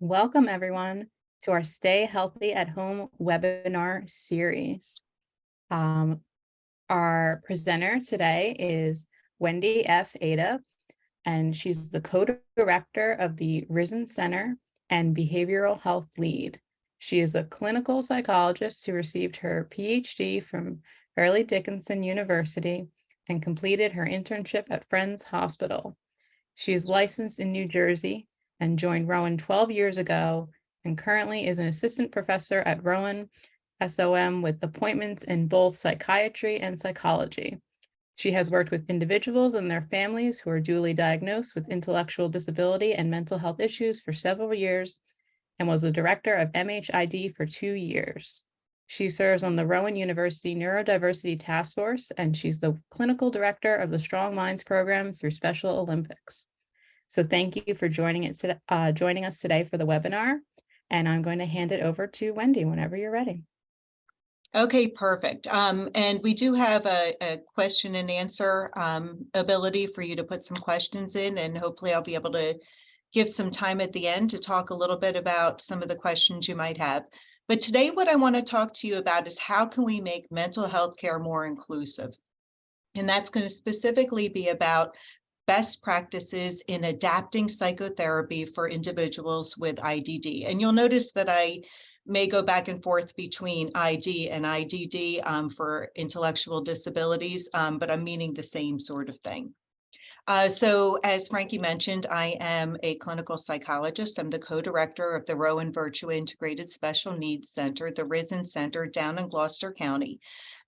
Welcome, everyone, to our Stay Healthy at Home webinar series. Our presenter today is Wendy F. Ada, and she's the co-director of the Risen Center and Behavioral Health Lead. She is a clinical psychologist who received her PhD from Fairleigh Dickinson University and completed her internship at Friends Hospital. She is licensed in New Jersey and joined Rowan 12 years ago and currently is an assistant professor at Rowan SOM with appointments in both psychiatry and psychology. She has worked with individuals and their families who are duly diagnosed with intellectual disability and mental health issues for several years and was the director of MHID for 2 years. She serves on the Rowan University Neurodiversity Task Force, and she's the clinical director of the Strong Minds program through Special Olympics. So thank you for joining us today for the webinar, and I'm going to hand it over to Wendy whenever you're ready. Okay, perfect. And we do have a question and answer ability for you to put some questions in, and hopefully I'll be able to give some time at the end to talk a little bit about some of the questions you might have. But today what I want to talk to you about is how can we make mental health care more inclusive? And that's going to specifically be about best practices in adapting psychotherapy for individuals with IDD. And you'll notice that I may go back and forth between ID and IDD for intellectual disabilities, but I'm meaning the same sort of thing. So as Frankie mentioned, I am a clinical psychologist. I'm the co-director of the Rowan Virtua Integrated Special Needs Center, the Risen Center down in Gloucester County.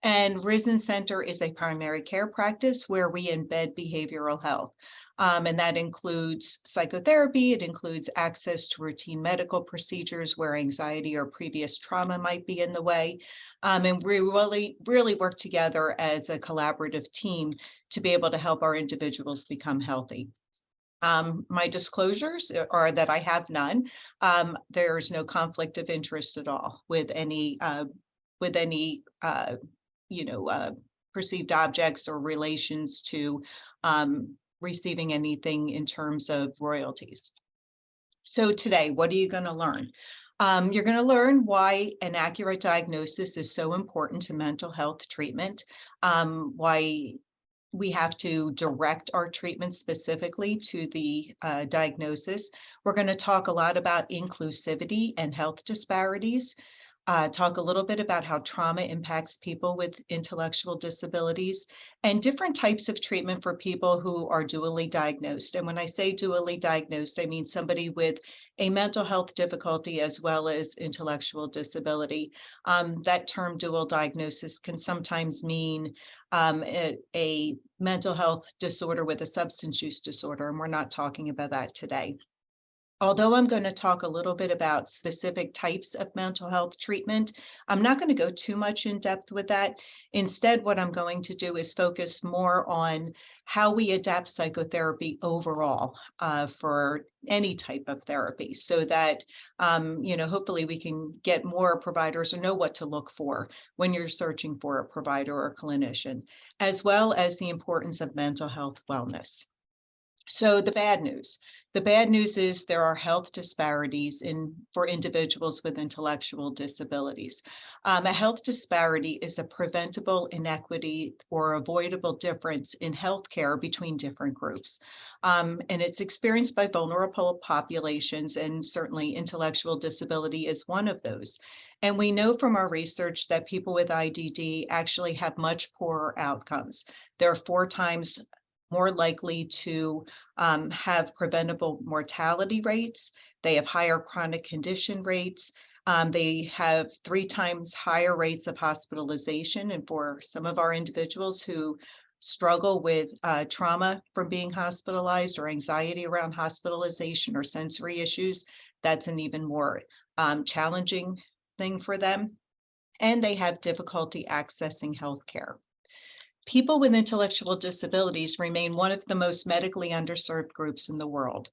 And Risen Center is a primary care practice where we embed behavioral health. And that includes psychotherapy. It includes access to routine medical procedures where anxiety or previous trauma might be in the way. And we really work together as a collaborative team to be able to help our individuals become healthy. My disclosures are that I have none. There's no conflict of interest at all with any perceived objects or relations to receiving anything in terms of royalties. So today, what are you going to learn? You're going to learn why an accurate diagnosis is so important to mental health treatment, why we have to direct our treatment specifically to the diagnosis. We're going to talk a lot about inclusivity and health disparities. Talk a little bit about how trauma impacts people with intellectual disabilities and different types of treatment for people who are dually diagnosed. And when I say dually diagnosed, I mean somebody with a mental health difficulty as well as intellectual disability. That term dual diagnosis can sometimes mean a mental health disorder with a substance use disorder, and we're not talking about that today. Although I'm going to talk a little bit about specific types of mental health treatment, I'm not going to go too much in depth with that. Instead, what I'm going to do is focus more on how we adapt psychotherapy overall for any type of therapy so that, hopefully we can get more providers or know what to look for when you're searching for a provider or clinician, as well as the importance of mental health wellness. So the bad news is there are health disparities for individuals with intellectual disabilities. A health disparity is a preventable inequity or avoidable difference in healthcare between different groups. And it's experienced by vulnerable populations, and certainly intellectual disability is one of those. And we know from our research that people with IDD actually have much poorer outcomes. They're 4 times more likely to have preventable mortality rates. They have higher chronic condition rates. They have 3 times higher rates of hospitalization. And for some of our individuals who struggle with trauma from being hospitalized or anxiety around hospitalization or sensory issues, that's an even more challenging thing for them. And they have difficulty accessing healthcare. People with intellectual disabilities remain one of the most medically underserved groups in the world.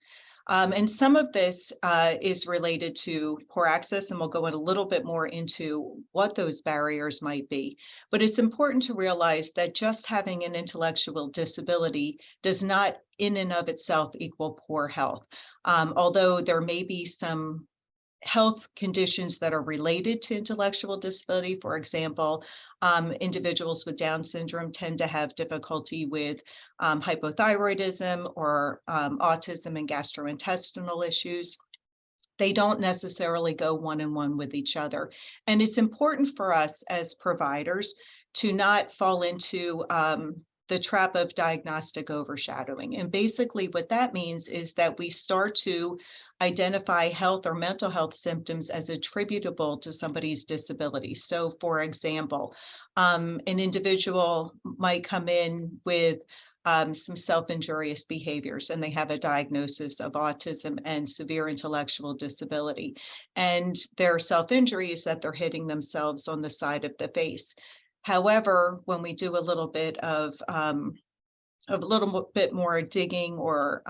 And some of this is related to poor access, and we'll go in a little bit more into what those barriers might be. But it's important to realize that just having an intellectual disability does not in and of itself equal poor health. Although there may be some health conditions that are related to intellectual disability. For example, individuals with Down syndrome tend to have difficulty with hypothyroidism or autism and gastrointestinal issues. They don't necessarily go one-on-one with each other. And it's important for us as providers to not fall into the trap of diagnostic overshadowing. And basically what that means is that we start to identify health or mental health symptoms as attributable to somebody's disability. So for example, an individual might come in with some self-injurious behaviors, and they have a diagnosis of autism and severe intellectual disability. And their self-injury is that they're hitting themselves on the side of the face. However, when we do a little bit more digging or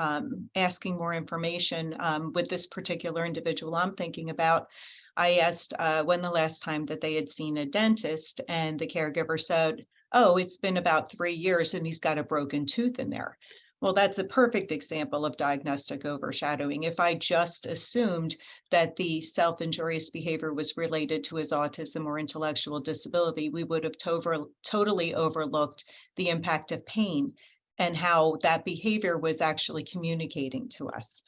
asking more information with this particular individual I'm thinking about, I asked when the last time that they had seen a dentist, and the caregiver said, "Oh, it's been about 3 years and he's got a broken tooth in there." Well, that's a perfect example of diagnostic overshadowing. If I just assumed that the self-injurious behavior was related to his autism or intellectual disability, we would have totally overlooked the impact of pain and how that behavior was actually communicating to us.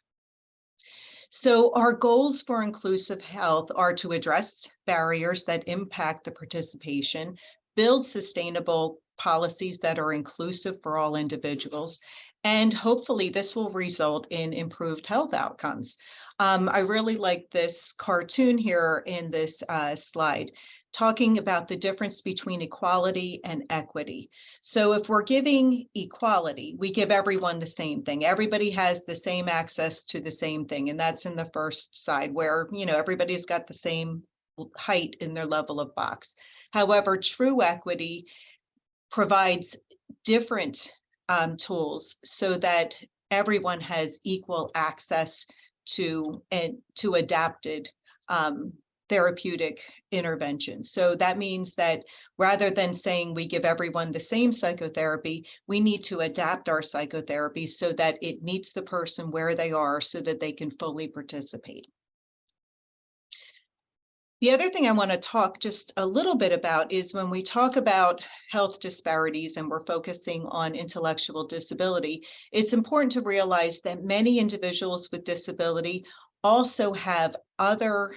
So our goals for inclusive health are to address barriers that impact the participation, build sustainable policies that are inclusive for all individuals, and hopefully this will result in improved health outcomes. I really like this cartoon here in this slide, talking about the difference between equality and equity. So if we're giving equality, we give everyone the same thing. Everybody has the same access to the same thing. And that's in the first side where, everybody's got the same height in their level of box. However, true equity provides different tools so that everyone has equal access to adapted therapeutic intervention. So that means that rather than saying we give everyone the same psychotherapy, we need to adapt our psychotherapy so that it meets the person where they are so that they can fully participate. The other thing I want to talk just a little bit about is when we talk about health disparities and we're focusing on intellectual disability, it's important to realize that many individuals with disability also have other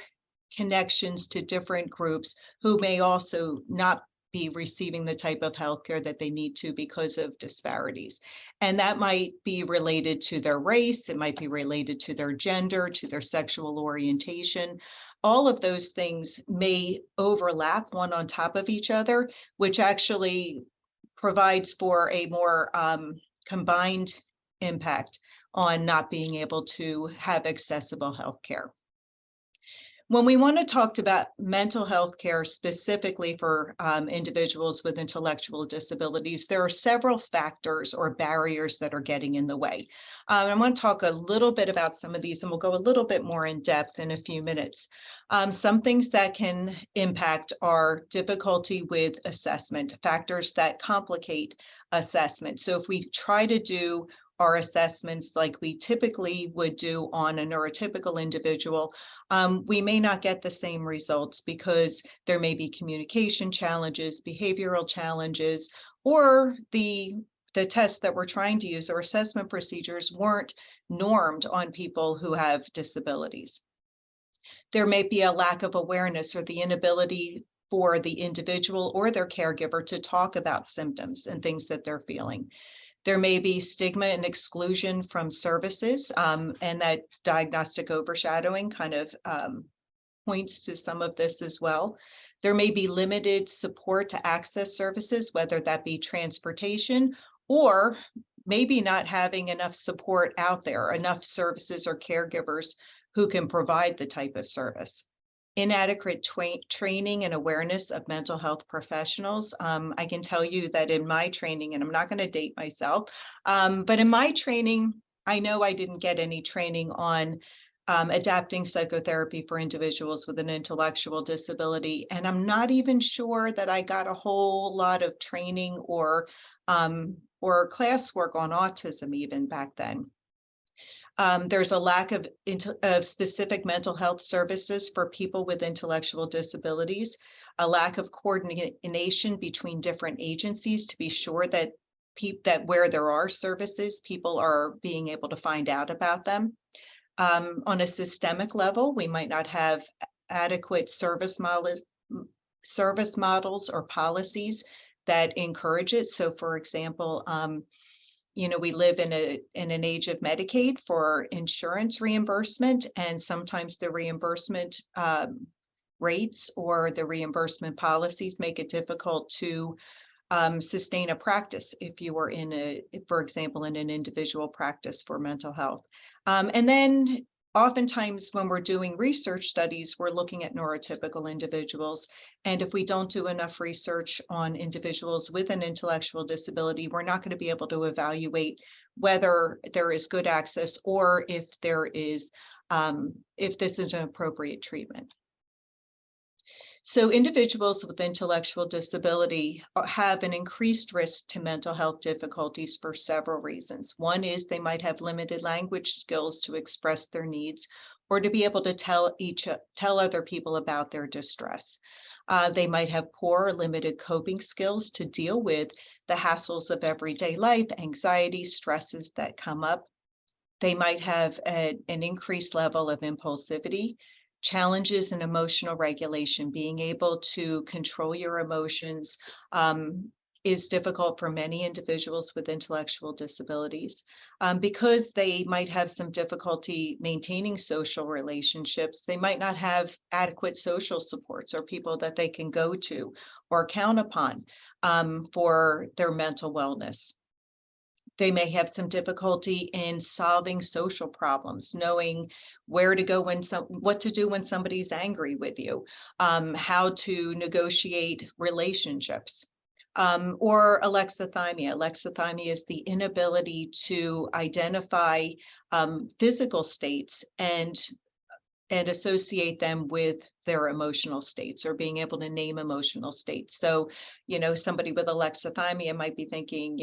connections to different groups who may also not be receiving the type of healthcare that they need to because of disparities. And that might be related to their race, it might be related to their gender, to their sexual orientation. All of those things may overlap one on top of each other, which actually provides for a more combined impact on not being able to have accessible healthcare. When we want to talk about mental health care specifically for individuals with intellectual disabilities, there are several factors or barriers that are getting in the way. I want to talk a little bit about some of these, and we'll go a little bit more in depth in a few minutes. Some things that can impact are difficulty with assessment, factors that complicate assessment. So if we try to do our assessments like we typically would do on a neurotypical individual, we may not get the same results because there may be communication challenges, behavioral challenges, or the tests that we're trying to use or assessment procedures weren't normed on people who have disabilities. There may be a lack of awareness or the inability for the individual or their caregiver to talk about symptoms and things that they're feeling. There may be stigma and exclusion from services, and that diagnostic overshadowing kind of points to some of this as well. There may be limited support to access services, whether that be transportation or maybe not having enough support out there, enough services or caregivers who can provide the type of service. Inadequate training and awareness of mental health professionals. I can tell you that in my training, and I'm not going to date myself, but in my training, I know I didn't get any training on adapting psychotherapy for individuals with an intellectual disability. And I'm not even sure that I got a whole lot of training or classwork on autism even back then. There's a lack of specific mental health services for people with intellectual disabilities, a lack of coordination between different agencies to be sure that where there are services, people are being able to find out about them. On a systemic level, we might not have adequate service models or policies that encourage it. So, for example, we live in an age of Medicaid for insurance reimbursement, and sometimes the reimbursement rates or the reimbursement policies make it difficult to sustain a practice if you are for example, in an individual practice for mental health. And then oftentimes when we're doing research studies, we're looking at neurotypical individuals. And if we don't do enough research on individuals with an intellectual disability, we're not going to be able to evaluate whether there is good access or if this is an appropriate treatment. So individuals with intellectual disability have an increased risk to mental health difficulties for several reasons. One is they might have limited language skills to express their needs or to be able to tell other people about their distress. They might have poor or limited coping skills to deal with the hassles of everyday life, anxiety, stresses that come up. They might have an increased level of impulsivity, challenges in emotional regulation. Being able to control your emotions is difficult for many individuals with intellectual disabilities because they might have some difficulty maintaining social relationships. They might not have adequate social supports or people that they can go to or count upon for their mental wellness. They may have some difficulty in solving social problems, knowing where to go what to do when somebody's angry with you, how to negotiate relationships. Or alexithymia. Alexithymia is the inability to identify physical states and associate them with their emotional states or being able to name emotional states. So, somebody with alexithymia might be thinking,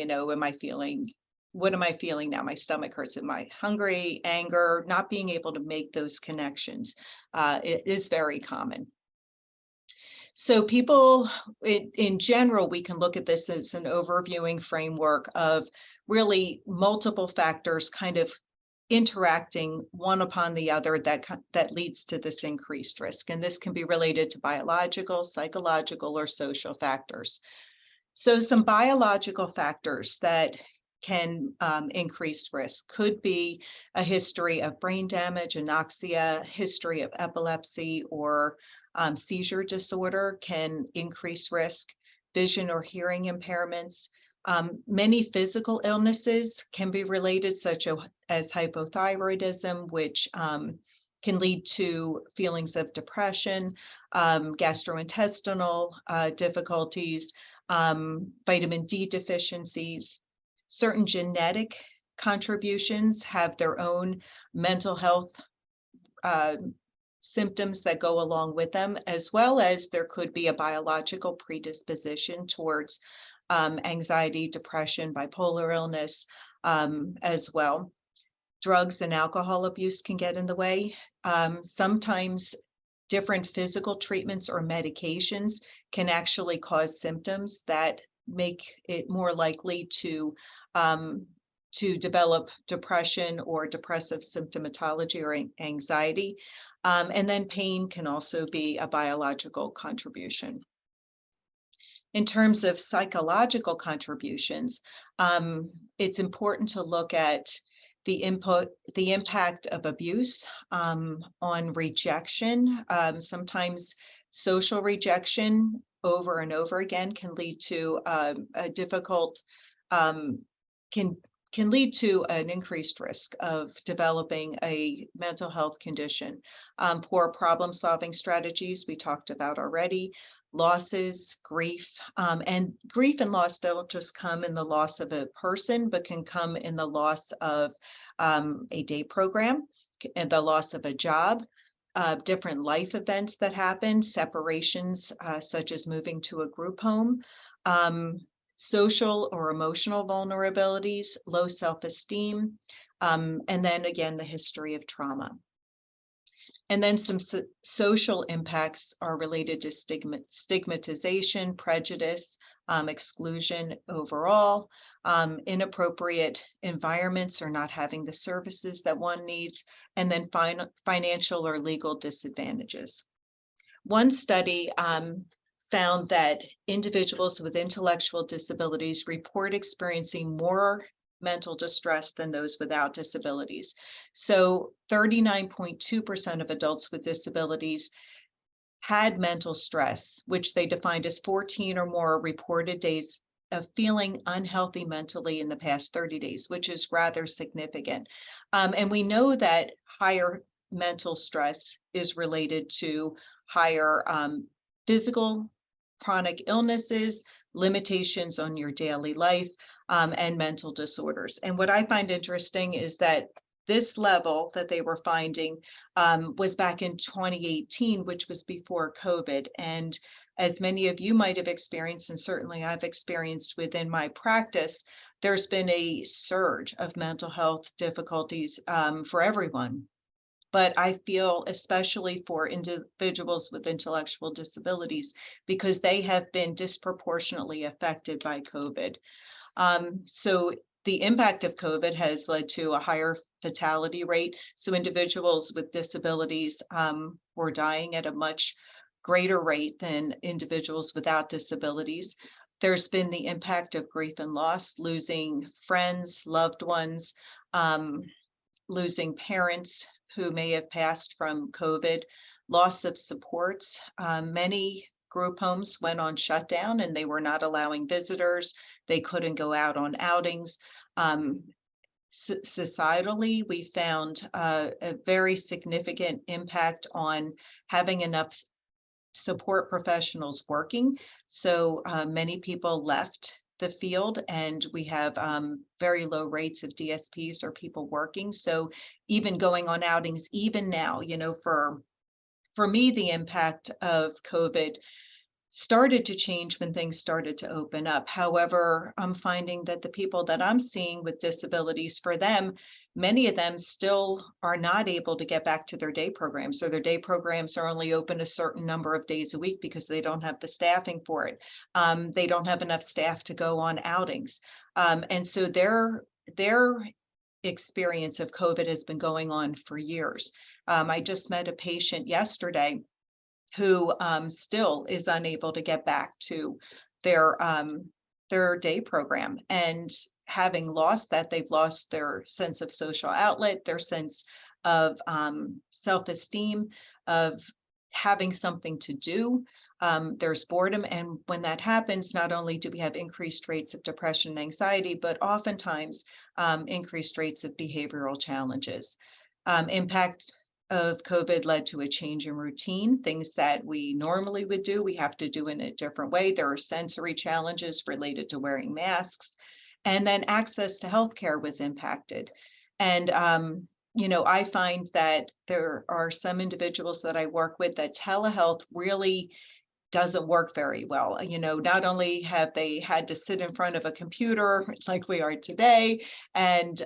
what am I feeling now? My stomach hurts. Am I hungry, anger, not being able to make those connections? It is very common. So people, in general, we can look at this as an overviewing framework of really multiple factors kind of interacting one upon the other that leads to this increased risk. And this can be related to biological, psychological, or social factors. So some biological factors that can increase risk could be a history of brain damage, anoxia, history of epilepsy or seizure disorder can increase risk, vision or hearing impairments. Many physical illnesses can be related, such as hypothyroidism, which can lead to feelings of depression, gastrointestinal difficulties, vitamin D deficiencies. Certain genetic contributions have their own mental health symptoms that go along with them, as well as there could be a biological predisposition towards anxiety, depression, bipolar illness as well. Drugs and alcohol abuse can get in the way. Sometimes different physical treatments or medications can actually cause symptoms that make it more likely to develop depression or depressive symptomatology or anxiety. And then pain can also be a biological contribution. In terms of psychological contributions, it's important to look at the impact of abuse on rejection. Sometimes social rejection over and over again can lead to a difficult, can lead to an increased risk of developing a mental health condition. Poor problem-solving strategies we talked about already, losses, grief, and grief and loss don't just come in the loss of a person, but can come in the loss of a day program and the loss of a job, different life events that happen, separations such as moving to a group home, social or emotional vulnerabilities, low self-esteem, and then again, the history of trauma. And then some social impacts are related to stigmatization, prejudice, exclusion overall, inappropriate environments or not having the services that one needs, and then financial or legal disadvantages. One study found that individuals with intellectual disabilities report experiencing more mental distress than those without disabilities. So 39.2% of adults with disabilities had mental stress, which they defined as 14 or more reported days of feeling unhealthy mentally in the past 30 days, which is rather significant. And we know that higher mental stress is related to higher physical chronic illnesses, limitations on your daily life, and mental disorders. And what I find interesting is that this level that they were finding was back in 2018, which was before COVID. And as many of you might have experienced, and certainly I've experienced within my practice, there's been a surge of mental health difficulties for everyone. But I feel especially for individuals with intellectual disabilities, because they have been disproportionately affected by COVID. So the impact of COVID has led to a higher fatality rate. So individuals with disabilities were dying at a much greater rate than individuals without disabilities. There's been the impact of grief and loss, losing friends, loved ones, losing parents who may have passed from COVID, loss of supports. Many group homes went on shutdown and they were not allowing visitors. They couldn't go out on outings. Societally, we found a very significant impact on having enough support professionals working. So many people left the field, and we have very low rates of DSPs or people working. So even going on outings, even now, for me, the impact of COVID started to change when things started to open up. However, I'm finding that the people that I'm seeing with disabilities, for them, many of them still are not able to get back to their day programs. So their day programs are only open a certain number of days a week because they don't have the staffing for it. They don't have enough staff to go on outings. And so their experience of COVID has been going on for years. I just met a patient yesterday who still is unable to get back to their day program. And having lost that, they've lost their sense of social outlet, their sense of self-esteem, of having something to do. There's boredom. And when that happens, not only do we have increased rates of depression and anxiety, but oftentimes increased rates of behavioral challenges. Impact of COVID led to a change in routine. Things that we normally would do, we have to do in a different way. There are sensory challenges related to wearing masks. And then access to healthcare was impacted. And I find that there are some individuals that I work with that telehealth really doesn't work very well. Not only have they had to sit in front of a computer like we are today and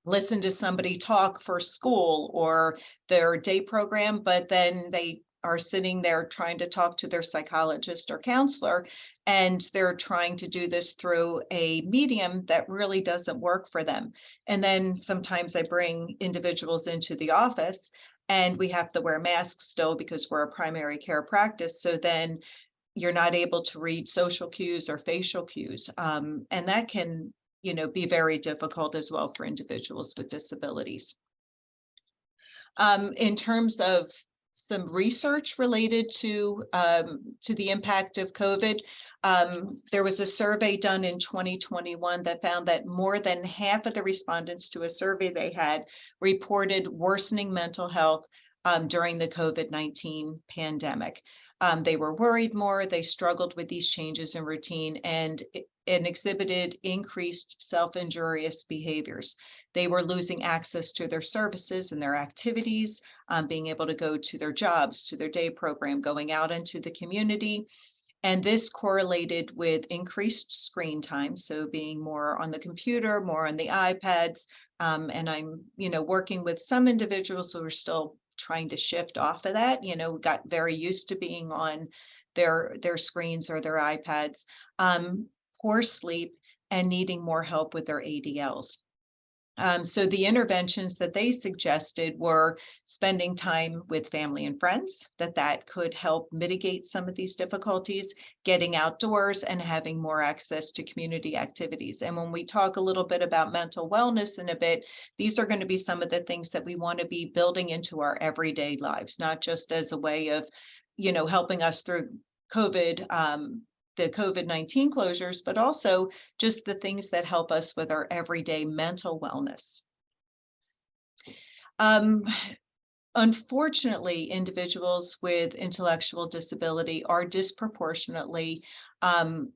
listen to somebody talk for school or their day program, but then they are sitting there trying to talk to their psychologist or counselor, and they're trying to do this through a medium that really doesn't work for them. And then sometimes I bring individuals into the office and we have to wear masks still because we're a primary care practice. So then you're not able to read social cues or facial cues. And that can be very difficult as well for individuals with disabilities. In terms of some research related to the impact of COVID, there was a survey done in 2021 that found that more than half of the respondents to a survey they had reported worsening mental health during the COVID-19 pandemic. They were worried more, they struggled with these changes in routine, and exhibited increased self-injurious behaviors. They were losing access to their services and their activities, being able to go to their jobs, to their day program, going out into the community. And this correlated with increased screen time, so being more on the computer, more on the iPads. And I'm, working with some individuals who are still trying to shift off of that, got very used to being on their screens or their iPads, poor sleep, and needing more help with their ADLs. So the interventions that they suggested were spending time with family and friends, that could help mitigate some of these difficulties, getting outdoors, and having more access to community activities. And when we talk a little bit about mental wellness in a bit, these are going to be some of the things that we want to be building into our everyday lives, not just as a way of, helping us through COVID, the COVID-19 closures, but also just the things that help us with our everyday mental wellness. Um, Unfortunately, individuals with intellectual disability are disproportionately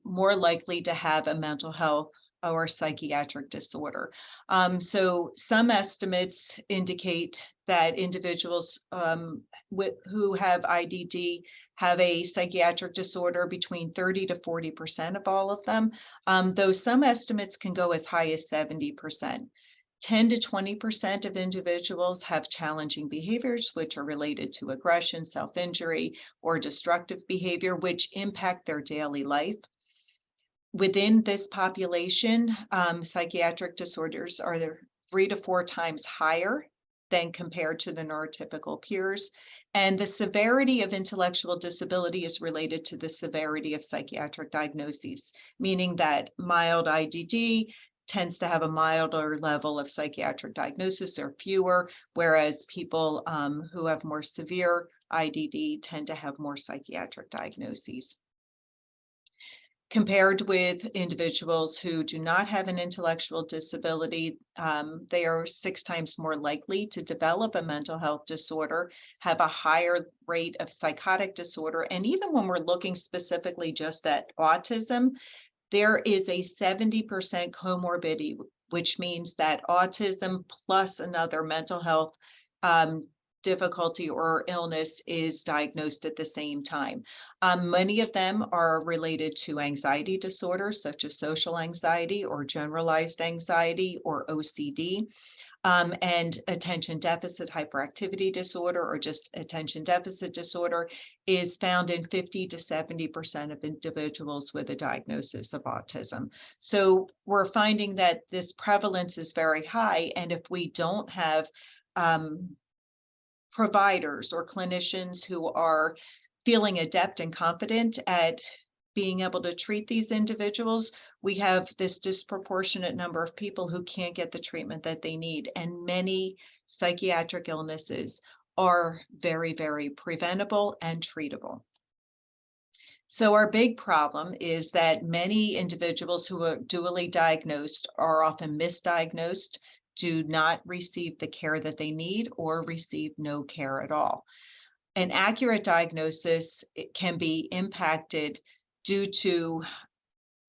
more likely to have a mental health or psychiatric disorder. So some estimates indicate that individuals who have IDD have a psychiatric disorder between 30 to 40% of all of them, though some estimates can go as high as 70%. 10 to 20% of individuals have challenging behaviors, which are related to aggression, self-injury, or destructive behavior, which impact their daily life. Within this population, psychiatric disorders are 3 to 4 times higher than compared to the neurotypical peers. And the severity of intellectual disability is related to the severity of psychiatric diagnoses, meaning that mild IDD tends to have a milder level of psychiatric diagnosis. There are fewer, whereas people who have more severe IDD tend to have more psychiatric diagnoses. Compared with individuals who do not have an intellectual disability, they are 6 times more likely to develop a mental health disorder, have a higher rate of psychotic disorder. And even when we're looking specifically just at autism, there is a 70% comorbidity, which means that autism plus another mental health difficulty or illness is diagnosed at the same time. Many of them are related to anxiety disorders, such as social anxiety or generalized anxiety or OCD. And attention deficit hyperactivity disorder or just attention deficit disorder is found in 50 to 70% of individuals with a diagnosis of autism. So we're finding that this prevalence is very high. And if we don't have providers or clinicians who are feeling adept and confident at being able to treat these individuals, we have this disproportionate number of people who can't get the treatment that they need. And many psychiatric illnesses are very, very preventable and treatable. So our big problem is that many individuals who are dually diagnosed are often misdiagnosed, do not receive the care that they need, or receive no care at all. An accurate diagnosis can be impacted due to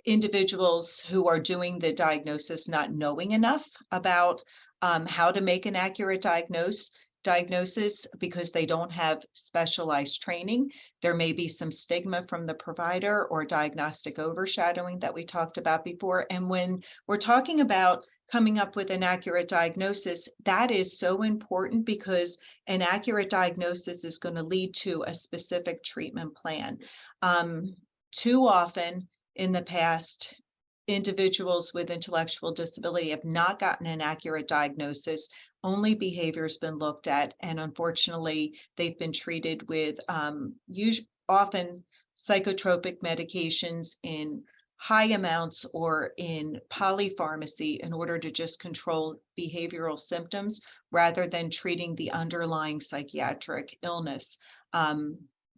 individuals who are doing the diagnosis not knowing enough about how to make an accurate diagnosis because they don't have specialized training. There may be some stigma from the provider or diagnostic overshadowing that we talked about before. And when we're talking about coming up with an accurate diagnosis, that is so important because an accurate diagnosis is going to lead to a specific treatment plan. Too often in the past, individuals with intellectual disability have not gotten an accurate diagnosis. Only behavior has been looked at, and unfortunately, they've been treated with often psychotropic medications in high amounts or in polypharmacy in order to just control behavioral symptoms rather than treating the underlying psychiatric illness,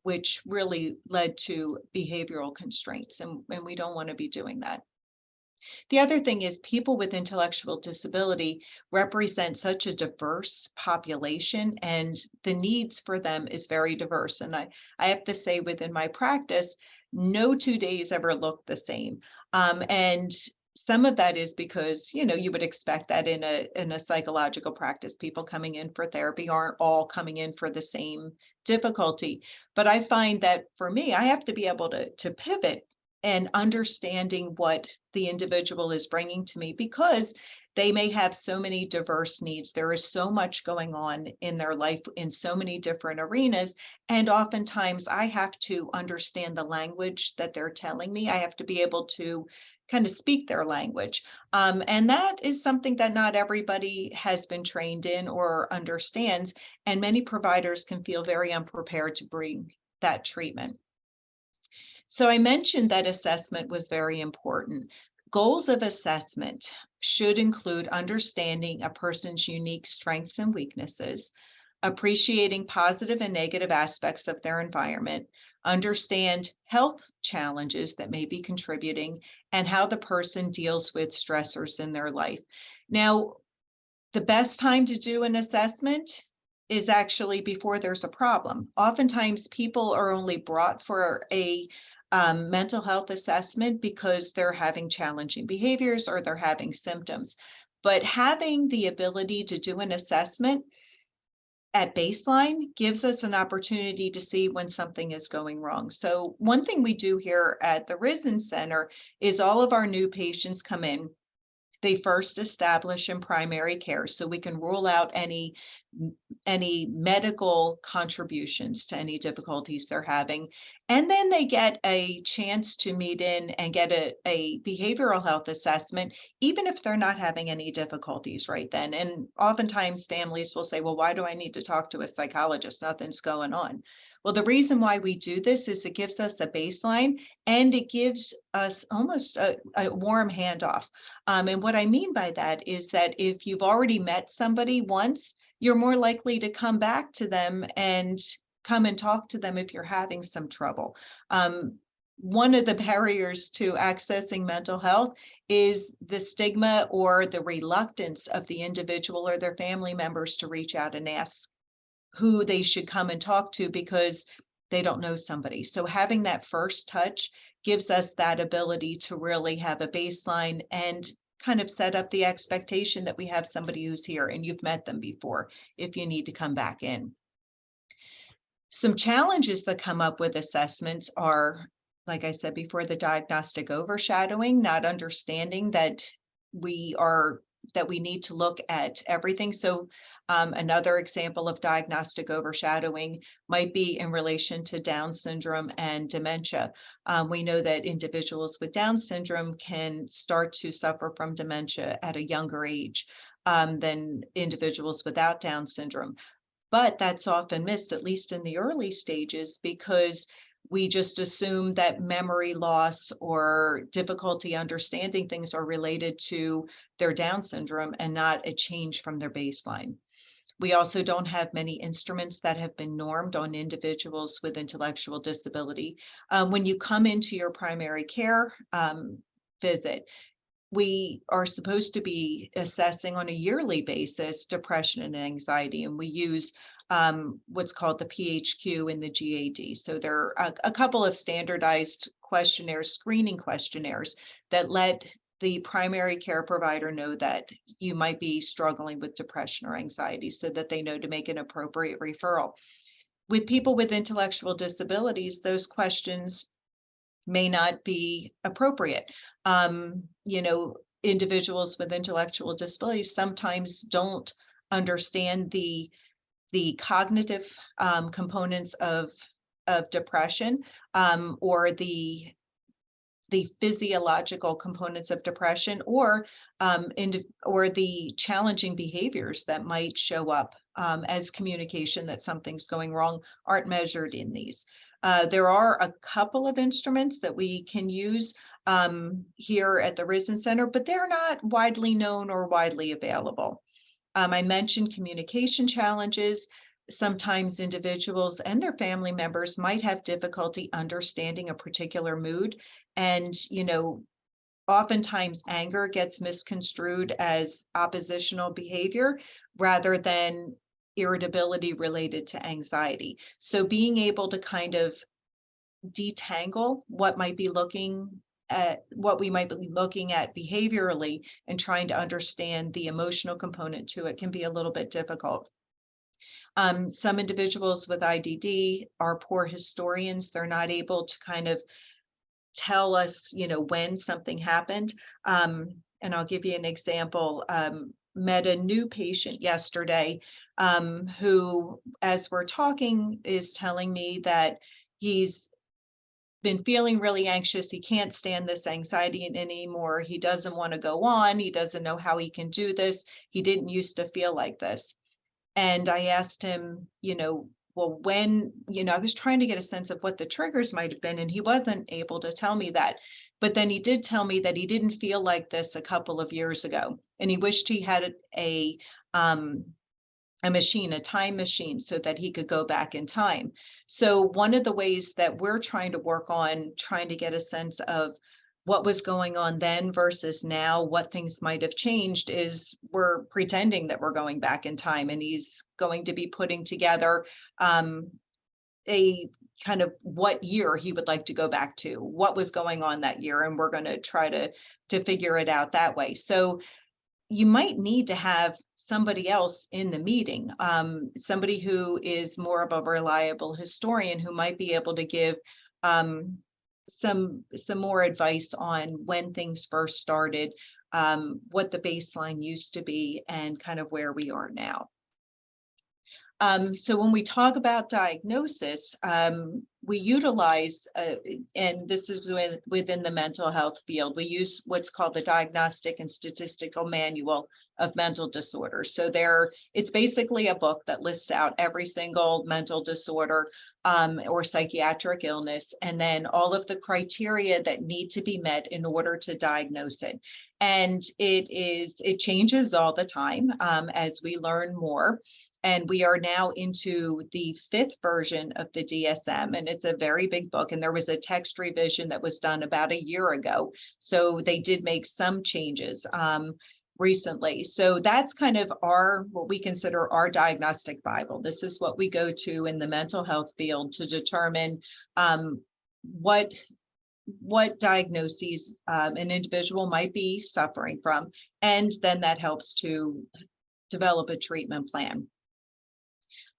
which really led to behavioral constraints, and we don't want to be doing that. The other thing is people with intellectual disability represent such a diverse population, and the needs for them is very diverse. And I have to say within my practice, no 2 days ever look the same. And some of that is because, you would expect that in a psychological practice, people coming in for therapy aren't all coming in for the same difficulty. But I find that for me, I have to be able to pivot and understanding what the individual is bringing to me, because they may have so many diverse needs. There is so much going on in their life in so many different arenas. And oftentimes I have to understand the language that they're telling me. I have to be able to kind of speak their language. And that is something that not everybody has been trained in or understands. And many providers can feel very unprepared to bring that treatment. So I mentioned that assessment was very important. Goals of assessment should include understanding a person's unique strengths and weaknesses, appreciating positive and negative aspects of their environment, understand health challenges that may be contributing, and how the person deals with stressors in their life. Now, the best time to do an assessment is actually before there's a problem. Oftentimes, people are only brought for a mental health assessment because they're having challenging behaviors or they're having symptoms. But having the ability to do an assessment at baseline gives us an opportunity to see when something is going wrong. So one thing we do here at the Risen Center is all of our new patients come in. They first establish in primary care so we can rule out any medical contributions to any difficulties they're having. And then they get a chance to meet in and get a behavioral health assessment, even if they're not having any difficulties right then. And oftentimes families will say, well, why do I need to talk to a psychologist? Nothing's going on. Well, the reason why we do this is it gives us a baseline and it gives us almost a warm handoff. And what I mean by that is that if you've already met somebody once, you're more likely to come back to them and come and talk to them if you're having some trouble. One of the barriers to accessing mental health is the stigma or the reluctance of the individual or their family members to reach out and ask who they should come and talk to because they don't know somebody. So having that first touch gives us that ability to really have a baseline and kind of set up the expectation that we have somebody who's here and you've met them before if you need to come back in. Some challenges that come up with assessments are, like I said before, the diagnostic overshadowing, not understanding that we need to look at everything. So another example of diagnostic overshadowing might be in relation to Down syndrome and dementia. We know that individuals with Down syndrome can start to suffer from dementia at a younger age than individuals without Down syndrome. But that's often missed, at least in the early stages, because we just assume that memory loss or difficulty understanding things are related to their Down syndrome and not a change from their baseline. We also don't have many instruments that have been normed on individuals with intellectual disability. When you come into your primary care visit, we are supposed to be assessing on a yearly basis depression and anxiety, and we use what's called the PHQ and the GAD. So there are a couple of standardized questionnaires, screening questionnaires, that let the primary care provider know that you might be struggling with depression or anxiety so that they know to make an appropriate referral. With people with intellectual disabilities, those questions may not be appropriate. Individuals with intellectual disabilities sometimes don't understand the cognitive components of depression, or the physiological components of depression, or the challenging behaviors that might show up as communication that something's going wrong aren't measured in these. There are a couple of instruments that we can use here at the Risen Center, but they're not widely known or widely available. I mentioned communication challenges. Sometimes individuals and their family members might have difficulty understanding a particular mood. And, oftentimes anger gets misconstrued as oppositional behavior rather than irritability related to anxiety. So being able to kind of detangle what might be looking what we might be looking at behaviorally and trying to understand the emotional component to it can be a little bit difficult. Some individuals with IDD are poor historians. They're not able to kind of tell us, when something happened. And I'll give you an example. Met a new patient yesterday who, as we're talking, is telling me that he's been feeling really anxious. He can't stand this anxiety anymore. He doesn't want to go on. He doesn't know how he can do this. He didn't used to feel like this. And I asked him, well, when, I was trying to get a sense of what the triggers might have been, and he wasn't able to tell me that. But then he did tell me that he didn't feel like this a couple of years ago, and he wished he had a time machine, so that he could go back in time. So one of the ways that we're trying to work on trying to get a sense of what was going on then versus now, what things might have changed, is we're pretending that we're going back in time, and he's going to be putting together a kind of what year he would like to go back to, what was going on that year, and we're going to try to figure it out that way. So you might need to have somebody else in the meeting, somebody who is more of a reliable historian who might be able to give some more advice on when things first started, what the baseline used to be, and kind of where we are now. So when we talk about diagnosis, we utilize, and this is within the mental health field, we use what's called the Diagnostic and Statistical Manual of Mental Disorders. So it's basically a book that lists out every single mental disorder or psychiatric illness, and then all of the criteria that need to be met in order to diagnose it. And it changes all the time as we learn more. And we are now into the 5th version of the DSM, and it's a very big book. And there was a text revision that was done about a year ago. So they did make some changes recently. So that's kind of what we consider our diagnostic Bible. This is what we go to in the mental health field to determine what diagnoses an individual might be suffering from. And then that helps to develop a treatment plan.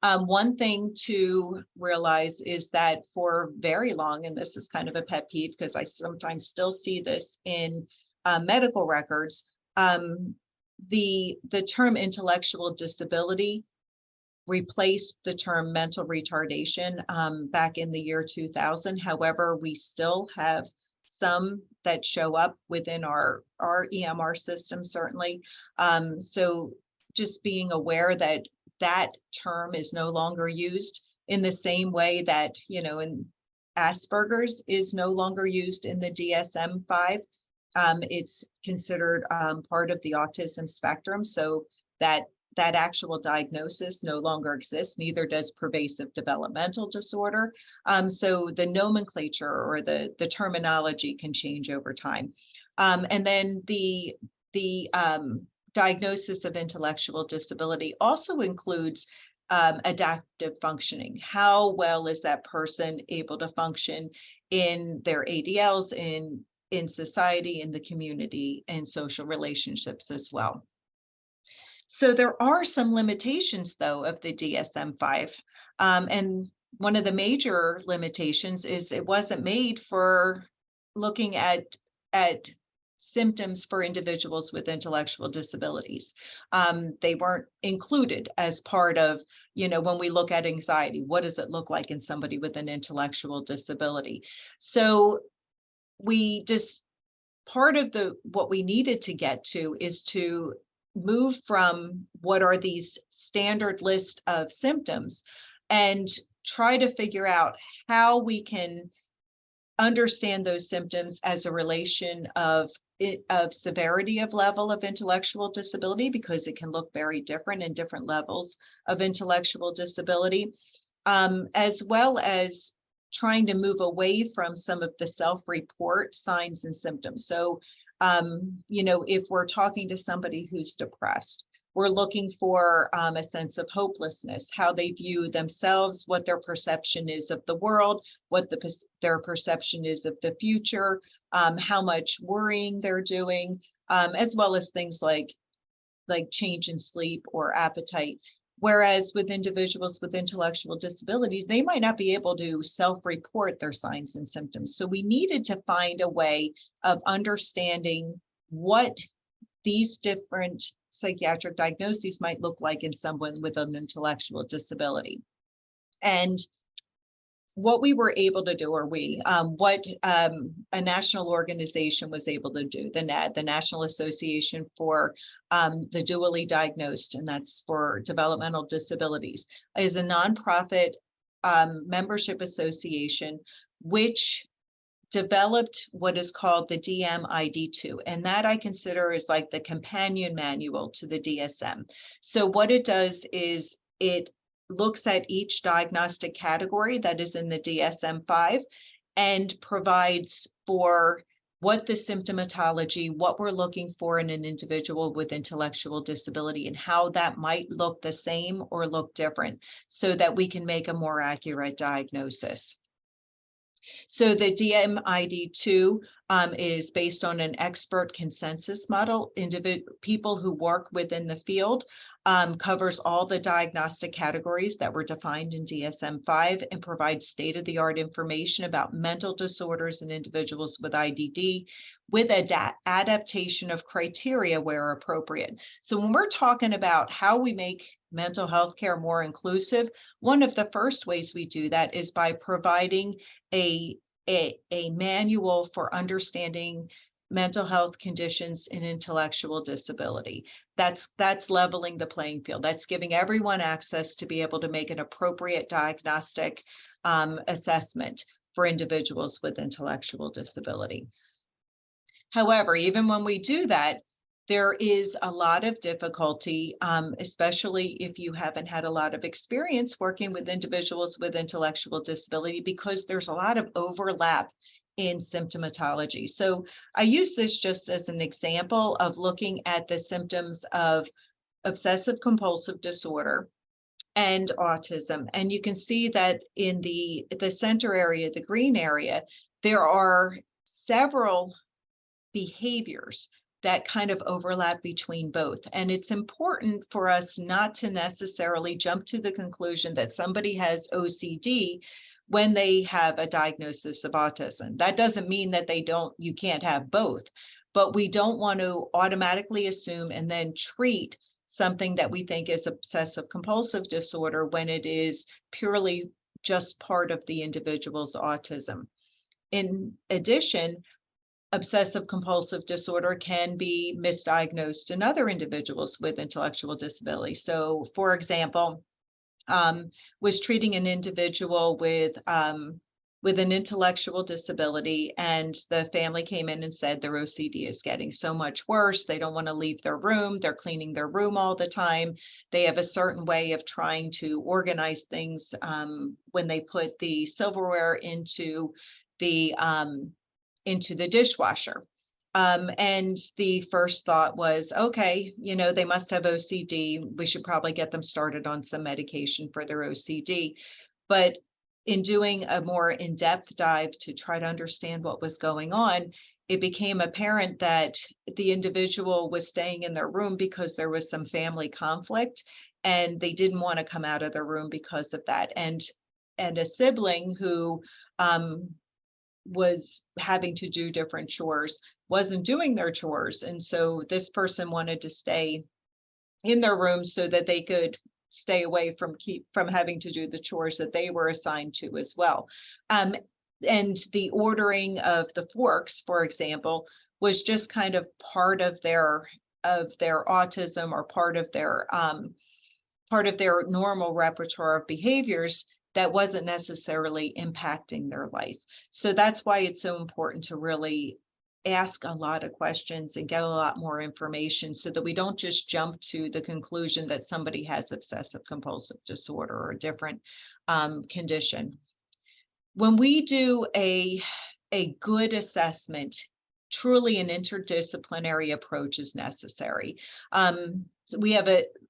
One thing to realize is that for very long, and this is kind of a pet peeve because I sometimes still see this in medical records, the term intellectual disability replaced the term mental retardation back in the year 2000. However, we still have some that show up within our EMR system, certainly. So just being aware that term is no longer used in the same way that, in Asperger's is no longer used in the DSM-5. It's considered part of the autism spectrum, so that actual diagnosis no longer exists, neither does pervasive developmental disorder. So the nomenclature or the terminology can change over time. And then the diagnosis of intellectual disability also includes adaptive functioning. How well is that person able to function in their ADLs, in society, in the community, and social relationships as well? So there are some limitations, though, of the DSM-5. And one of the major limitations is it wasn't made for looking at symptoms for individuals with intellectual disabilities. They weren't included as part of, when we look at anxiety, what does it look like in somebody with an intellectual disability? So part of what we needed to get to is to move from what are these standard list of symptoms and try to figure out how we can understand those symptoms as a relation of severity of level of intellectual disability, because it can look very different in different levels of intellectual disability, as well as trying to move away from some of the self-report signs and symptoms. So, if we're talking to somebody who's depressed, We're looking for a sense of hopelessness, how they view themselves, what their perception is of the world, what their perception is of the future, how much worrying they're doing, as well as things like change in sleep or appetite. Whereas with individuals with intellectual disabilities, they might not be able to self-report their signs and symptoms. So we needed to find a way of understanding what these different psychiatric diagnoses might look like in someone with an intellectual disability. And what we were able to do, or what a national organization was able to do, the NAD, the National Association for the Dually Diagnosed, and that's for developmental disabilities, is a nonprofit membership association, which developed what is called the DMID2, and that I consider is like the companion manual to the DSM. So what it does is it looks at each diagnostic category that is in the DSM-5 and provides for what the symptomatology, what we're looking for in an individual with intellectual disability, and how that might look the same or look different, so that we can make a more accurate diagnosis. So the DMID2 is based on an expert consensus model. People who work within the field, covers all the diagnostic categories that were defined in DSM-5 and provides state-of-the-art information about mental disorders in individuals with IDD, with adaptation of criteria where appropriate. So when we're talking about how we make mental health care more inclusive, one of the first ways we do that is by providing a manual for understanding mental health conditions and intellectual disability. That's leveling the playing field. That's giving everyone access to be able to make an appropriate diagnostic assessment for individuals with intellectual disability. However, even when we do that, there is a lot of difficulty, especially if you haven't had a lot of experience working with individuals with intellectual disability, because there's a lot of overlap in symptomatology. So I use this just as an example of looking at the symptoms of obsessive compulsive disorder and autism. And you can see that in the center area, the green area, there are several behaviors that kind of overlap between both. And it's important for us not to necessarily jump to the conclusion that somebody has OCD when they have a diagnosis of autism. That doesn't mean that you can't have both, but we don't want to automatically assume and then treat something that we think is obsessive compulsive disorder when it is purely just part of the individual's autism. In addition, obsessive compulsive disorder can be misdiagnosed in other individuals with intellectual disability. So, for example, was treating an individual with an intellectual disability, and the family came in and said their OCD is getting so much worse. They don't want to leave their room. They're cleaning their room all the time. They have a certain way of trying to organize things when they put the silverware into the dishwasher. And the first thought was, okay, they must have OCD. We should probably get them started on some medication for their OCD. But in doing a more in-depth dive to try to understand what was going on, it became apparent that the individual was staying in their room because there was some family conflict, and they didn't want to come out of their room because of that. And a sibling who was having to do different chores wasn't doing their chores, and so this person wanted to stay in their room so that they could stay away from having to do the chores that they were assigned to as well. And the ordering of the forks, for example, was just kind of part of their autism, or part of their normal repertoire of behaviors that wasn't necessarily impacting their life. So that's why it's so important to really ask a lot of questions and get a lot more information, so that we don't just jump to the conclusion that somebody has obsessive compulsive disorder or a different condition. When we do a good assessment truly an interdisciplinary approach is necessary. So we have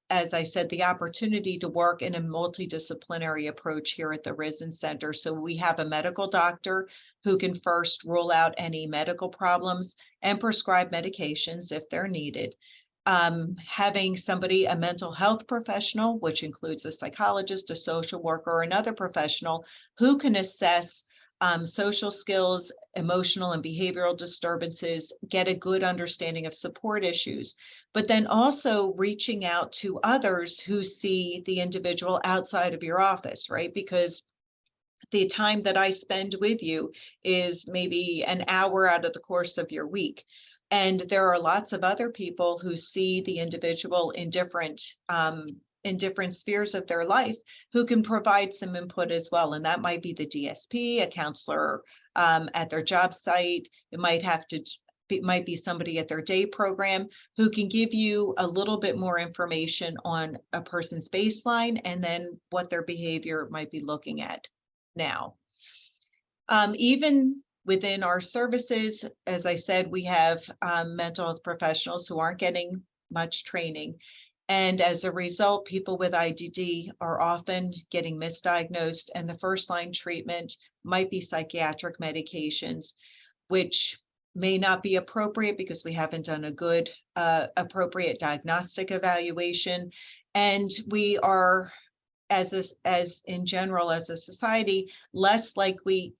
as I said, the opportunity to work in a multidisciplinary approach here at the Risen Center. So we have a medical doctor who can first rule out any medical problems and prescribe medications if they're needed. Having somebody, a mental health professional, which includes a psychologist, a social worker, or another professional who can assess social skills, emotional and behavioral disturbances, get a good understanding of support issues, but then also reaching out to others who see the individual outside of your office, right? Because the time that I spend with you is maybe an hour out of the course of your week. And there are lots of other people who see the individual in different spheres of their life who can provide some input as well. And that might be the DSP, a counselor at their job site. It might be somebody at their day program who can give you a little bit more information on a person's baseline and then what their behavior might be looking at now. Even within our services, as I said, we have mental health professionals who aren't getting much training. And as a result, people with IDD are often getting misdiagnosed, and the first line treatment might be psychiatric medications, which may not be appropriate because we haven't done a good appropriate diagnostic evaluation. And we are, as in general, as a society, less likely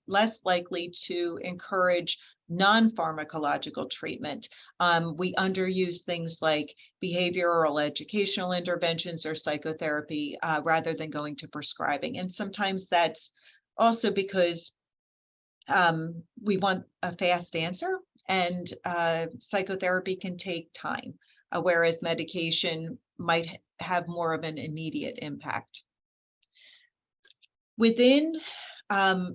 to encourage non-pharmacological treatment. We underuse things like behavioral educational interventions or psychotherapy rather than going to prescribing. And sometimes that's also because we want a fast answer, and psychotherapy can take time, whereas medication might have more of an immediate impact. Within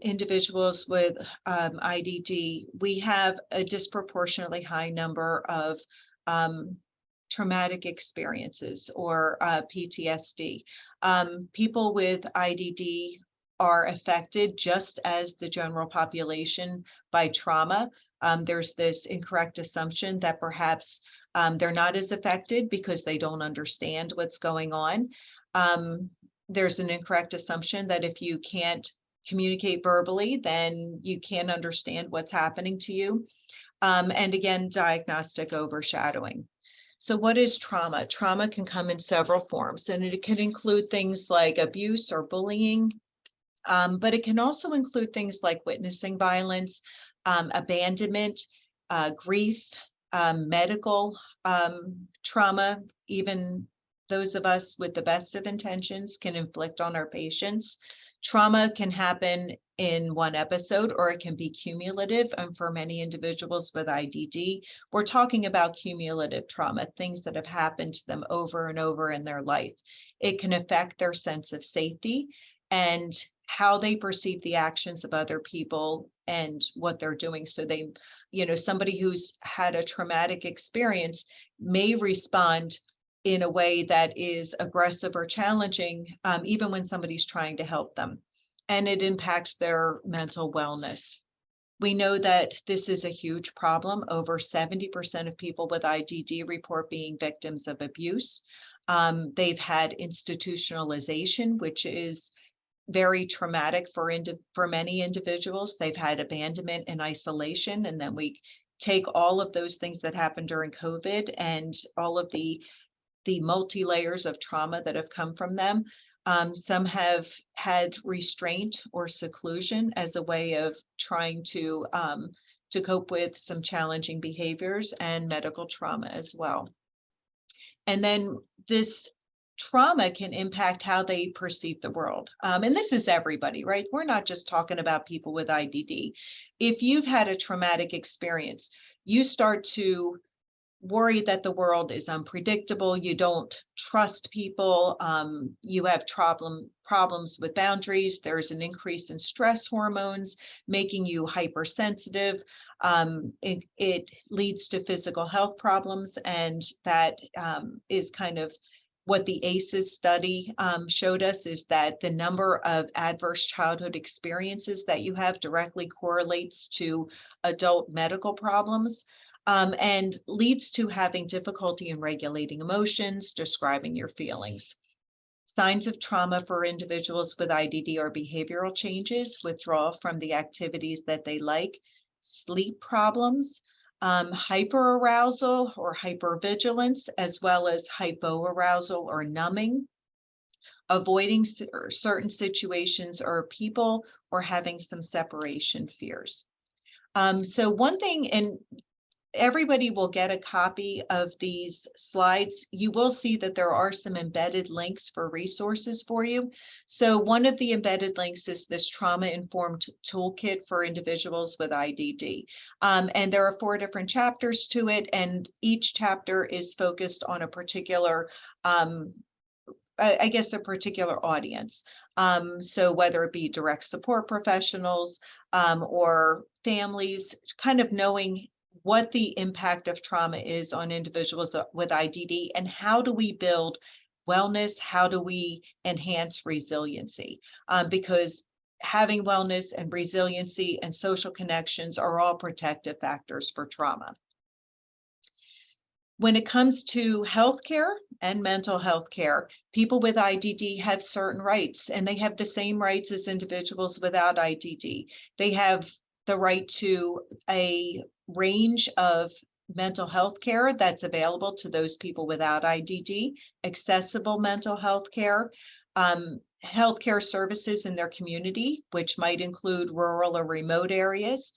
individuals with IDD, we have a disproportionately high number of traumatic experiences or PTSD. People with IDD are affected just as the general population by trauma. There's this incorrect assumption that perhaps they're not as affected because they don't understand what's going on. There's an incorrect assumption that if you can't communicate verbally, then you can't understand what's happening to you. And again, diagnostic overshadowing. So what is trauma? Trauma can come in several forms, and it can include things like abuse or bullying, but it can also include things like witnessing violence, abandonment, grief, medical trauma. Even those of us with the best of intentions can inflict on our patients. Trauma can happen in one episode, or it can be cumulative. And for many individuals with IDD, we're talking about cumulative trauma, things that have happened to them over and over in their life. It can affect their sense of safety and how they perceive the actions of other people and what they're doing. So they, somebody who's had a traumatic experience may respond in a way that is aggressive or challenging, even when somebody's trying to help them. And it impacts their mental wellness. We know that this is a huge problem. Over 70% of people with IDD report being victims of abuse. They've had institutionalization, which is very traumatic for many individuals. They've had abandonment and isolation. And then we take all of those things that happened during COVID and all of the multi-layers of trauma that have come from them. Some have had restraint or seclusion as a way of trying to cope with some challenging behaviors, and medical trauma as well. And then this trauma can impact how they perceive the world. And this is everybody, right? We're not just talking about people with IDD. If you've had a traumatic experience, you start to worry that the world is unpredictable. You don't trust people. You have problems with boundaries. There's an increase in stress hormones, making you hypersensitive. It leads to physical health problems, and that is kind of What the ACEs study showed us is that the number of adverse childhood experiences that you have directly correlates to adult medical problems, and leads to having difficulty in regulating emotions, describing your feelings. Signs of trauma for individuals with IDD are behavioral changes, withdrawal from the activities that they like, sleep problems, hyperarousal or hypervigilance, as well as hypoarousal or numbing, avoiding certain situations or people, or having some separation fears. So one thing, and everybody will get a copy of these slides. You will see that there are some embedded links for resources for you. So one of the embedded links is this trauma-informed toolkit for individuals with IDD. And there are 4 different chapters to it, and each chapter is focused on a particular I guess a particular audience. So whether it be direct support professionals or families, kind of knowing what the impact of trauma is on individuals with IDD, and how do we build wellness, how do we enhance resiliency? Because having wellness and resiliency and social connections are all protective factors for trauma. When it comes to healthcare and mental health care, people with IDD have certain rights, and they have the same rights as individuals without IDD. They have the right to a range of mental health care that's available to those people without IDD, accessible mental health care, healthcare services in their community, which might include rural or remote areas.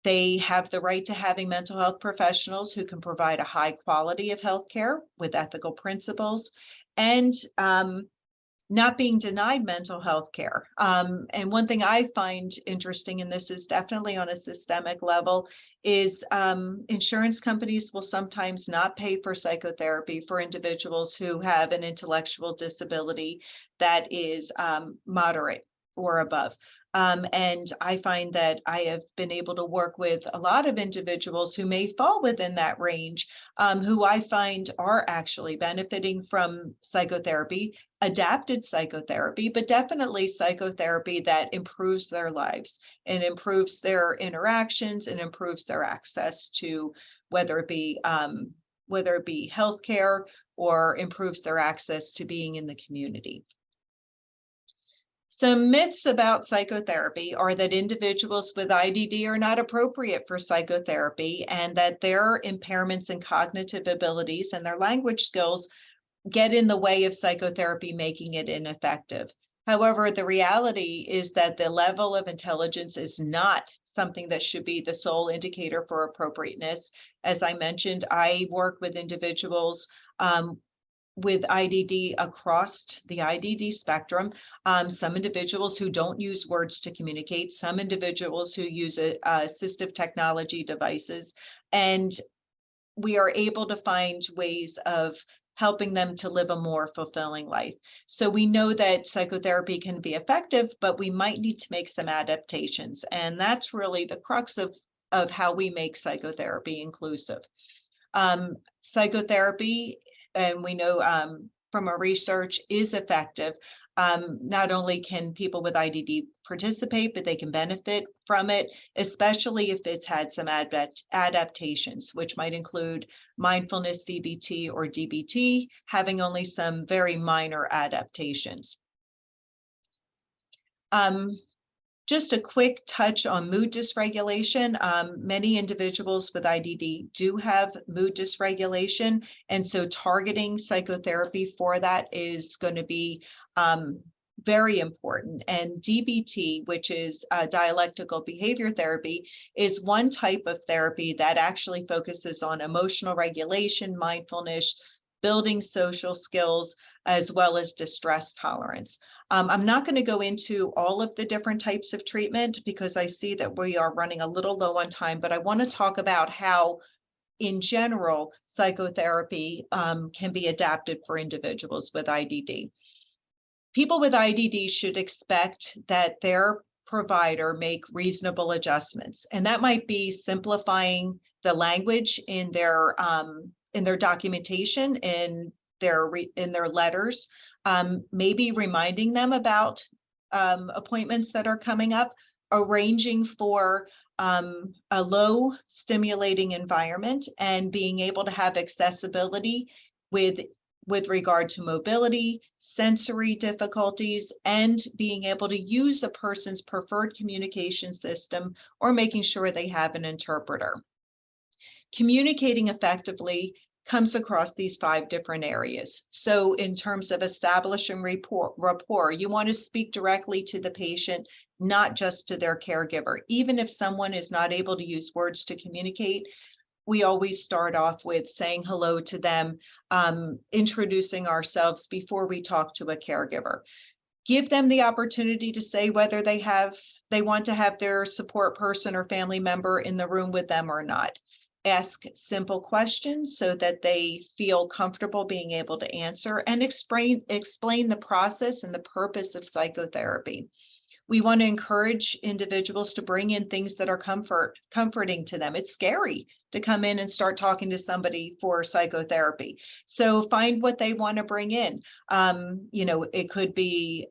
They have the right to having mental health professionals who can provide a high quality of healthcare with ethical principles, and not being denied mental health care. And one thing I find interesting, and this is definitely on a systemic level, is insurance companies will sometimes not pay for psychotherapy for individuals who have an intellectual disability that is moderate or above. And I find that I have been able to work with a lot of individuals who may fall within that range, who I find are actually benefiting from psychotherapy, adapted psychotherapy, but definitely psychotherapy that improves their lives and improves their interactions and improves their access to whether it be healthcare, or improves their access to being in the community. Some myths about psychotherapy are that individuals with IDD are not appropriate for psychotherapy, and that their impairments in cognitive abilities and their language skills get in the way of psychotherapy, making it ineffective. However, the reality is that the level of intelligence is not something that should be the sole indicator for appropriateness. As I mentioned, I work with individuals with IDD across the IDD spectrum. Some individuals who don't use words to communicate, some individuals who use assistive technology devices, and we are able to find ways of helping them to live a more fulfilling life. So we know that psychotherapy can be effective, but we might need to make some adaptations. And that's really the crux of how we make psychotherapy inclusive. Psychotherapy, and we know from our research, is effective. Not only can people with IDD participate, but they can benefit from it, especially if it's had some adaptations, which might include mindfulness, CBT, or DBT, having only some very minor adaptations. Just a quick touch on mood dysregulation. Many individuals with IDD do have mood dysregulation, and so targeting psychotherapy for that is going to be very important. And DBT, which is dialectical behavior therapy, is one type of therapy that actually focuses on emotional regulation, mindfulness, building social skills, as well as distress tolerance. I'm not going to go into all of the different types of treatment because I see that we are running a little low on time, but I want to talk about how, in general, psychotherapy can be adapted for individuals with IDD. People with IDD should expect that their provider make reasonable adjustments, and that might be simplifying the language in their documentation and in their letters, maybe reminding them about appointments that are coming up, arranging for a low stimulating environment, and being able to have accessibility with regard to mobility, sensory difficulties, and being able to use a person's preferred communication system, or making sure they have an interpreter. Communicating effectively comes across these 5 different areas. So in terms of establishing rapport, you want to speak directly to the patient, not just to their caregiver. Even if someone is not able to use words to communicate, we always start off with saying hello to them, introducing ourselves before we talk to a caregiver. Give them the opportunity to say whether they want to have their support person or family member in the room with them or not. Ask simple questions so that they feel comfortable being able to answer, and explain the process and the purpose of psychotherapy. We want to encourage individuals to bring in things that are comforting to them. It's scary to come in and start talking to somebody for psychotherapy. So find what they want to bring in. It could be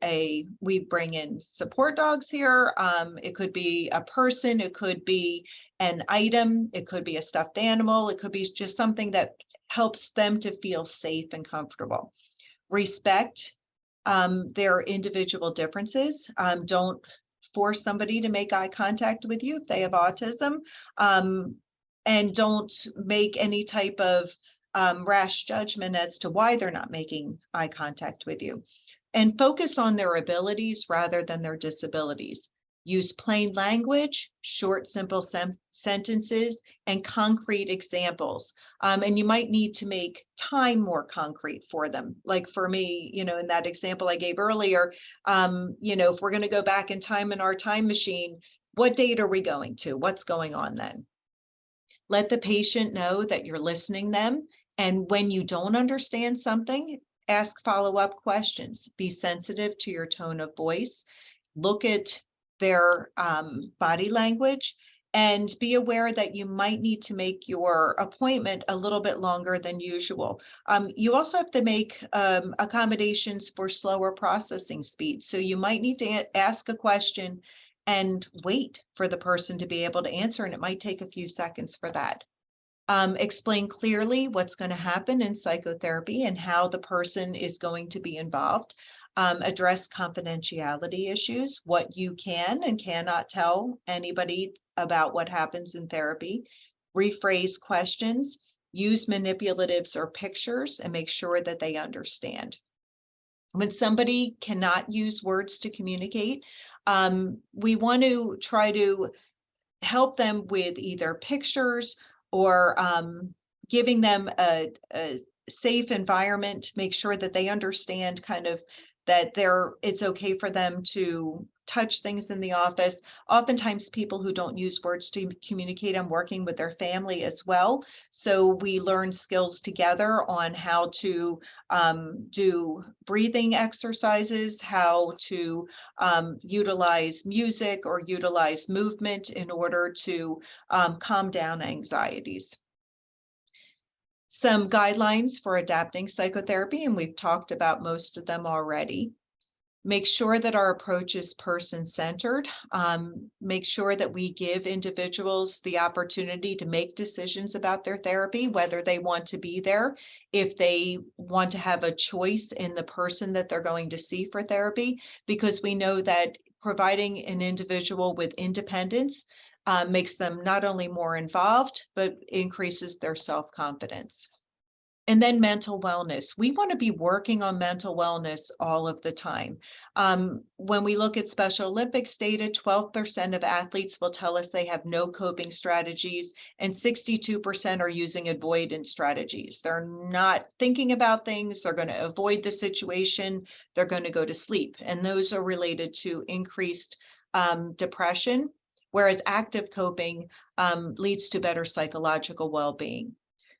we bring in support dogs here. It could be a person. It could be an item. It could be a stuffed animal. It could be just something that helps them to feel safe and comfortable. Respect their individual differences. Don't force somebody to make eye contact with you if they have autism, and don't make any type of rash judgment as to why they're not making eye contact with you. And focus on their abilities rather than their disabilities. Use plain language, short, simple sentences, and concrete examples. And you might need to make time more concrete for them. Like for me, in that example I gave earlier, if we're going to go back in time in our time machine, what date are we going to? What's going on then? Let the patient know that you're listening them. And when you don't understand something, ask follow-up questions. Be sensitive to your tone of voice. Look at their body language, and be aware that you might need to make your appointment a little bit longer than usual. You also have to make accommodations for slower processing speed. So you might need to ask a question and wait for the person to be able to answer, and it might take a few seconds for that. Explain clearly what's going to happen in psychotherapy and how the person is going to be involved. Address confidentiality issues, what you can and cannot tell anybody about what happens in therapy. Rephrase questions, use manipulatives or pictures, and make sure that they understand. When somebody cannot use words to communicate, we want to try to help them with either pictures or giving them a safe environment, make sure that they understand kind of that it's okay for them to touch things in the office. Oftentimes people who don't use words to communicate, I'm working with their family as well. So we learn skills together on how to do breathing exercises, how to utilize music or utilize movement in order to calm down anxieties. Some guidelines for adapting psychotherapy, and we've talked about most of them already. Make sure that our approach is person-centered. Make sure that we give individuals the opportunity to make decisions about their therapy, whether they want to be there, if they want to have a choice in the person that they're going to see for therapy, because we know that providing an individual with independence makes them not only more involved, but increases their self-confidence. And then mental wellness. We want to be working on mental wellness all of the time. When we look at Special Olympics data, 12% of athletes will tell us they have no coping strategies, and 62% are using avoidance strategies. They're not thinking about things. They're going to avoid the situation. They're going to go to sleep. And those are related to increased depression, whereas active coping leads to better psychological well-being.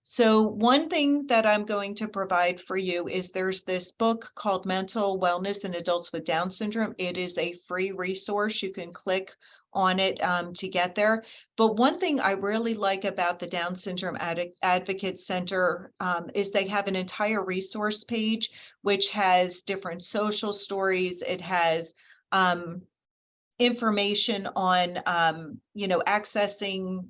So one thing that I'm going to provide for you is there's this book called Mental Wellness in Adults with Down Syndrome. It is a free resource. You can click on it to get there. But one thing I really like about the Down Syndrome Advocate Center is they have an entire resource page, which has different social stories. It has information on accessing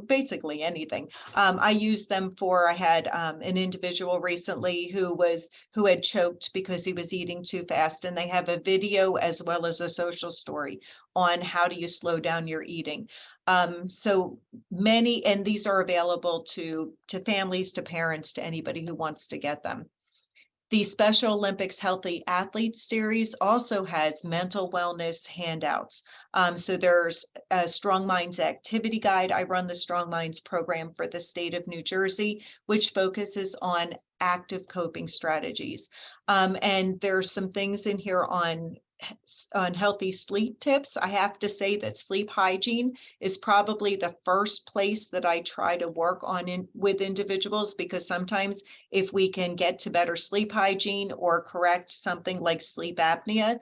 basically anything. I used them for, I had an individual recently who had choked because he was eating too fast, and they have a video as well as a social story on how do you slow down your eating. So many, and these are available to families, to parents, to anybody who wants to get them. The Special Olympics Healthy Athletes Series also has mental wellness handouts. So there's a Strong Minds activity guide. I run the Strong Minds program for the state of New Jersey, which focuses on active coping strategies. And there's some things in here on healthy sleep tips. I have to say that sleep hygiene is probably the first place that I try to work on with individuals, because sometimes if we can get to better sleep hygiene or correct something like sleep apnea,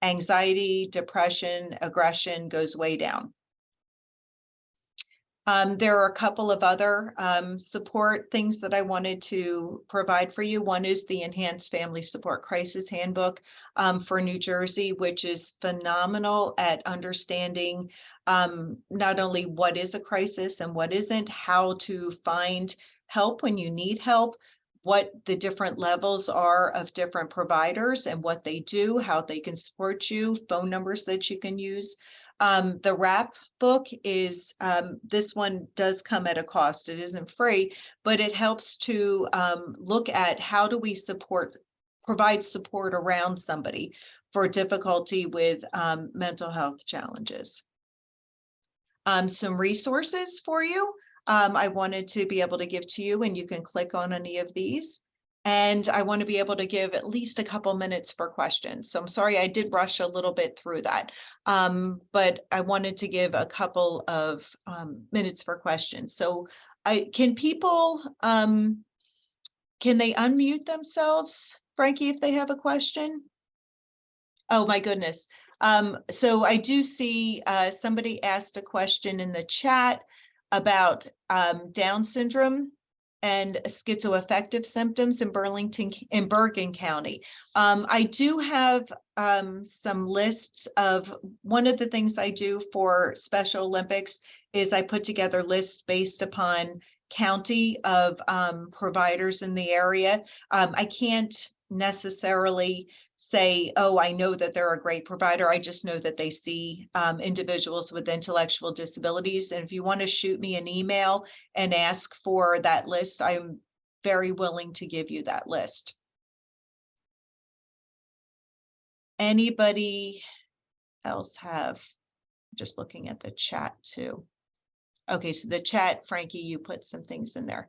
anxiety, depression, aggression goes way down. There are a couple of other support things that I wanted to provide for you. One is the Enhanced Family Support Crisis Handbook for New Jersey, which is phenomenal at understanding not only what is a crisis and what isn't, how to find help when you need help, what the different levels are of different providers and what they do, how they can support you, phone numbers that you can use. The WRAP book is, this one does come at a cost. It isn't free, but it helps to look at how do we provide support around somebody for difficulty with mental health challenges. Some resources for you I wanted to be able to give to you, and you can click on any of these. And I want to be able to give at least a couple minutes for questions. So I'm sorry I did rush a little bit through that, but I wanted to give a couple of minutes for questions. So can people, can they unmute themselves, Frankie, if they have a question? Oh my goodness. So I do see somebody asked a question in the chat about Down syndrome and schizoaffective symptoms in Bergen County. I do have some lists of, one of the things I do for Special Olympics is I put together lists based upon county of providers in the area. I can't necessarily say, oh, I know that they're a great provider. I just know that they see individuals with intellectual disabilities. And if you want to shoot me an email and ask for that list, I'm very willing to give you that list. Anybody else have, just looking at the chat too. Okay, so the chat, Frankie, you put some things in there.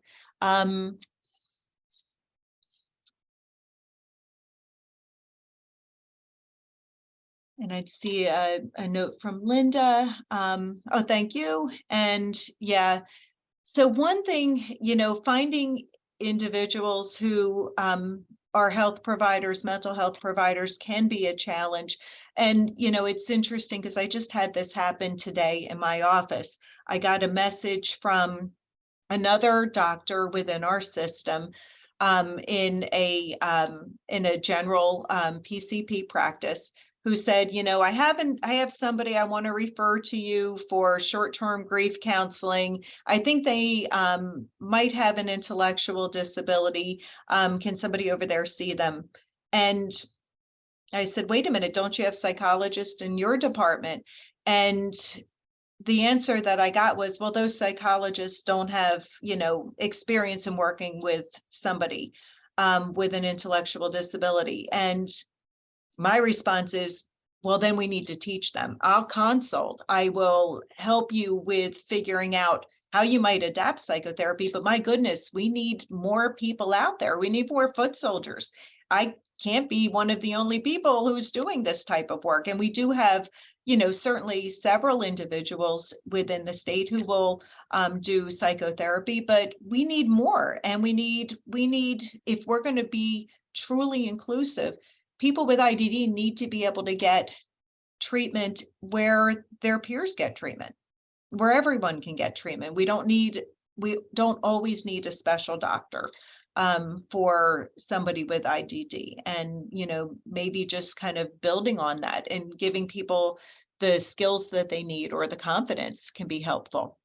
And I'd see a note from Linda. Oh, thank you. And yeah, so one thing, finding individuals who are health providers, mental health providers, can be a challenge. And, it's interesting because I just had this happen today in my office. I got a message from another doctor within our system in a general PCP practice, who said, I have somebody I want to refer to you for short-term grief counseling. I think they might have an intellectual disability. Can somebody over there see them? And I said, wait a minute, don't you have psychologists in your department? And the answer that I got was, well, those psychologists don't have, experience in working with somebody with an intellectual disability. And my response is, well, then we need to teach them. I'll consult. I will help you with figuring out how you might adapt psychotherapy. But my goodness, we need more people out there. We need more foot soldiers. I can't be one of the only people who's doing this type of work. And we do have, certainly several individuals within the state who will do psychotherapy, but we need more. And we need, if we're going to be truly inclusive, people with IDD need to be able to get treatment where their peers get treatment, where everyone can get treatment. We don't always need a special doctor for somebody with IDD. And, maybe just kind of building on that and giving people the skills that they need or the confidence can be helpful.